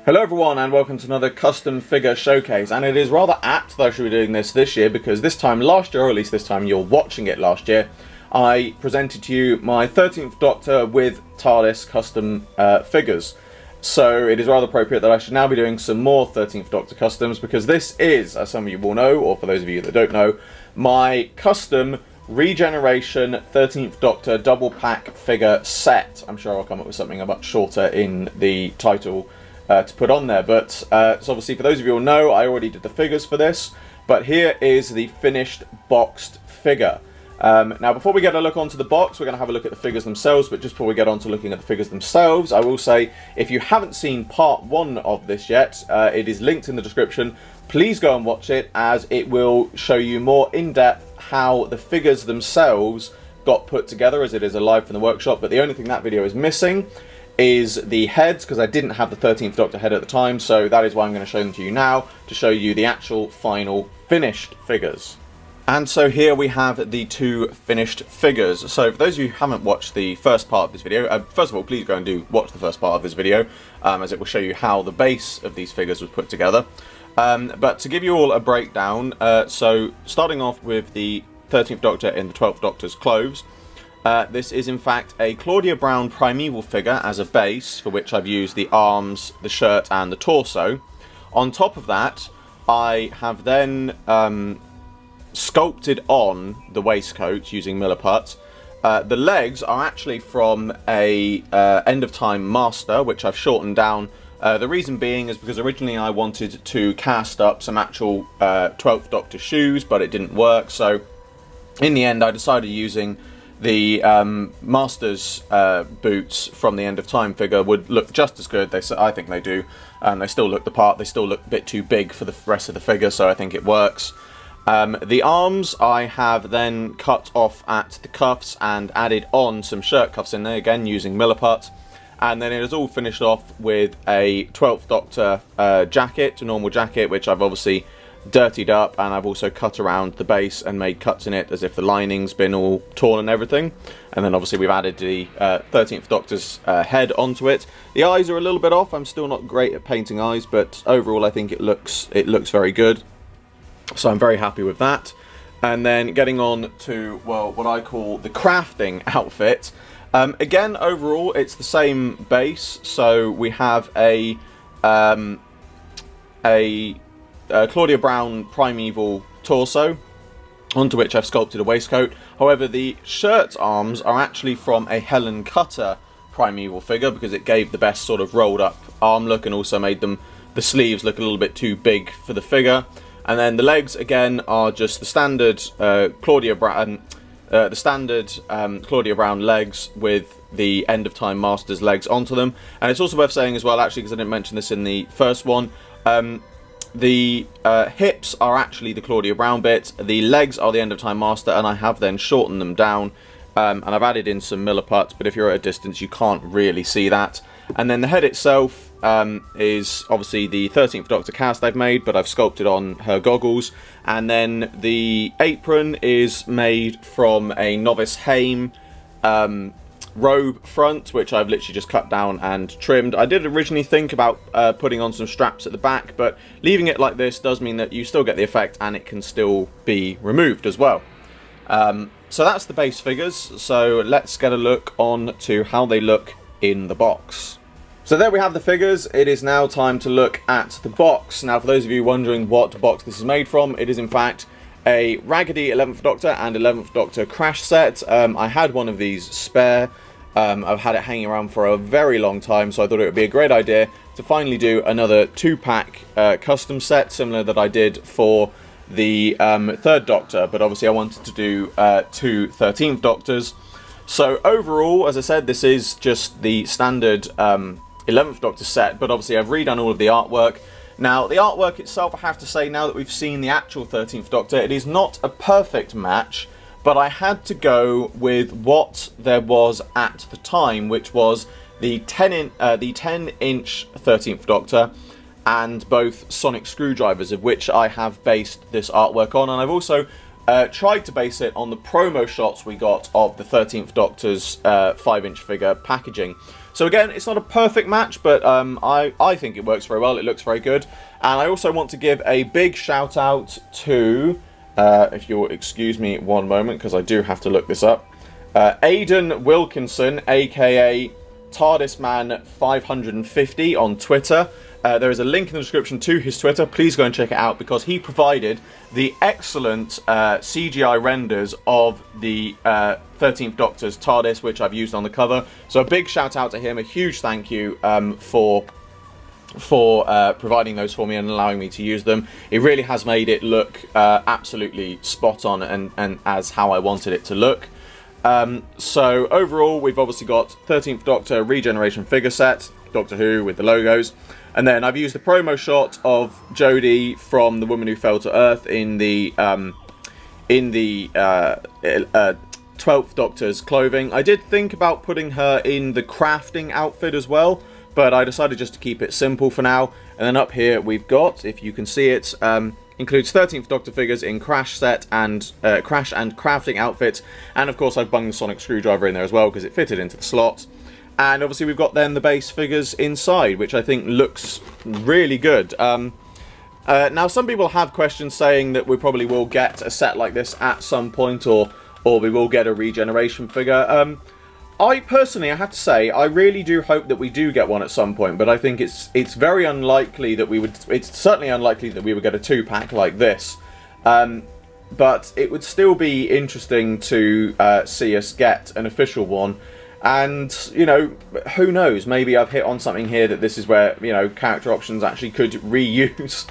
Hello everyone and welcome to another custom figure showcase, and it is rather apt that I should be doing this year because this time last year, or at least this time you're watching it last year, I presented to you my 13th Doctor with TARDIS custom figures. So it is rather appropriate that I should now be doing some more 13th Doctor customs because this is, as some of you will know, or for those of you that don't know, my custom regeneration 13th Doctor double pack figure set. I'm sure I'll come up with something a much shorter in the title to put on there, but so obviously for those of you who know, I already did the figures for this, but here is the finished boxed figure. Now before we get a look onto the box, we're going to have a look at the figures themselves, but just before we get on to looking at the figures themselves, I will say if you haven't seen part 1 of this yet, it is linked in the description. Please go and watch it, as it will show you more in depth how the figures themselves got put together, as it is a live from the workshop. But the only thing that video is missing is the heads, because I didn't have the 13th Doctor head at the time, so that is why I'm going to show them to you now, to show you the actual final finished figures. And so here we have the two finished figures. So for those of you who haven't watched the first part of this video, first of all, please go and watch the first part of this video, as it will show you how the base of these figures was put together. But to give you all a breakdown, so starting off with the 13th Doctor in the 12th Doctor's clothes, this is in fact a Claudia Brown Primeval figure as a base, for which I've used the arms, the shirt and the torso. On top of that, I have then sculpted on the waistcoat using Milliput. The legs are actually from a End of Time Master, which I've shortened down. The reason being is because originally I wanted to cast up some actual 12th Doctor shoes, but it didn't work, so in the end I decided using the Master's boots from the End of Time figure would look just as good. I think they do, and they still look the part. They still look a bit too big for the rest of the figure, so I think it works. The arms I have then cut off at the cuffs and added on some shirt cuffs in there, again using Milliput. And then it is all finished off with a 12th Doctor jacket, a normal jacket, which I've obviously dirtied up, and I've also cut around the base and made cuts in it as if the lining's been all torn and everything. And then obviously we've added the 13th Doctor's head onto it. The eyes are a little bit off. I'm still not great at painting eyes, but overall I think it looks very good. So I'm very happy with that. And then getting on to, well, what I call the crafting outfit. Again, overall it's the same base. So we have a Claudia Brown Primeval torso, onto which I've sculpted a waistcoat. However, the shirt arms are actually from a Helen Cutter Primeval figure, because it gave the best sort of rolled up arm look, and also made the sleeves look a little bit too big for the figure. And then the legs again are just the standard Claudia Brown legs with the End of Time Master's legs onto them. And it's also worth saying as well, actually, because I didn't mention this in the first one, the hips are actually the Claudia Brown bit, the legs are the End of Time Master, and I have then shortened them down, and I've added in some Milliput, but if you're at a distance you can't really see that. And then the head itself is obviously the 13th Doctor cast I've made, but I've sculpted on her goggles. And then the apron is made from a Novice Haim robe front, which I've literally just cut down and trimmed. I did originally think about putting on some straps at the back, but leaving it like this does mean that you still get the effect and it can still be removed as well. So that's the base figures, so let's get a look on to how they look in the box. So there we have the figures. It is now time to look at the box. Now for those of you wondering what box this is made from, it is in fact a Raggedy 11th Doctor and 11th Doctor crash set. I had one of these spare. I've had it hanging around for a very long time, so I thought it would be a great idea to finally do another 2-pack custom set, similar that I did for the 3rd Doctor, but obviously I wanted to do 2 13th Doctors. So overall, as I said, this is just the standard 11th Doctor set, but obviously I've redone all of the artwork. Now, the artwork itself, I have to say, now that we've seen the actual 13th Doctor, it is not a perfect match, but I had to go with what there was at the time, which was the 10-inch 13th Doctor and both sonic screwdrivers, of which I have based this artwork on. And I've also tried to base it on the promo shots we got of the 13th Doctor's 5-inch figure packaging. So again, it's not a perfect match, but I think it works very well. It looks very good. And I also want to give a big shout out to, if you'll excuse me one moment, because I do have to look this up, Aiden Wilkinson, aka TARDISman550 on Twitter. There is a link in the description to his Twitter. Please go and check it out, because he provided the excellent CGI renders of the 13th Doctor's TARDIS, which I've used on the cover. So a big shout out to him, a huge thank you for providing those for me and allowing me to use them. It really has made it look absolutely spot on and as how I wanted it to look. So overall, we've obviously got 13th Doctor Regeneration figure set, Doctor Who with the logos. And then I've used the promo shot of Jodie from The Woman Who Fell to Earth in the 12th Doctor's clothing. I did think about putting her in the crafting outfit as well, but I decided just to keep it simple for now. And then up here we've got, if you can see it, includes 13th Doctor figures in crash set and crash and crafting outfits. And of course I've bunged the sonic screwdriver in there as well because it fitted into the slot. And obviously we've got then the base figures inside, which I think looks really good. Now some people have questions saying that we probably will get a set like this at some point, or we will get a regeneration figure. I personally, I have to say, I really do hope that we do get one at some point, but I think it's very unlikely that we would. It's certainly unlikely that we would get a 2-pack like this. But it would still be interesting to see us get an official one. And, you know, who knows, maybe I've hit on something here that this is where, you know, Character Options actually could reuse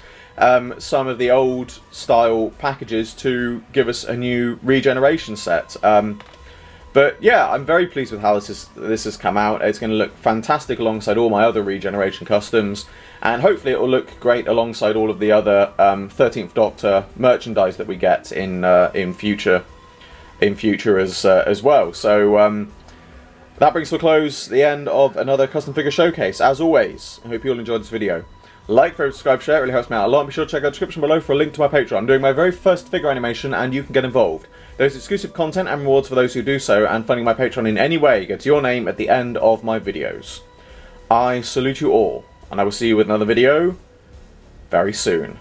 some of the old style packages to give us a new regeneration set. But yeah, I'm very pleased with how this has come out. It's going to look fantastic alongside all my other regeneration customs, and hopefully it will look great alongside all of the other 13th Doctor merchandise that we get in future as well. So that brings to a close the end of another custom figure showcase. As always, I hope you all enjoyed this video. Like, favorite, subscribe, share, it really helps me out a lot. And be sure to check out the description below for a link to my Patreon. I'm doing my very first figure animation and you can get involved. There's exclusive content and rewards for those who do so, and funding my Patreon in any way gets your name at the end of my videos. I salute you all, and I will see you with another video very soon.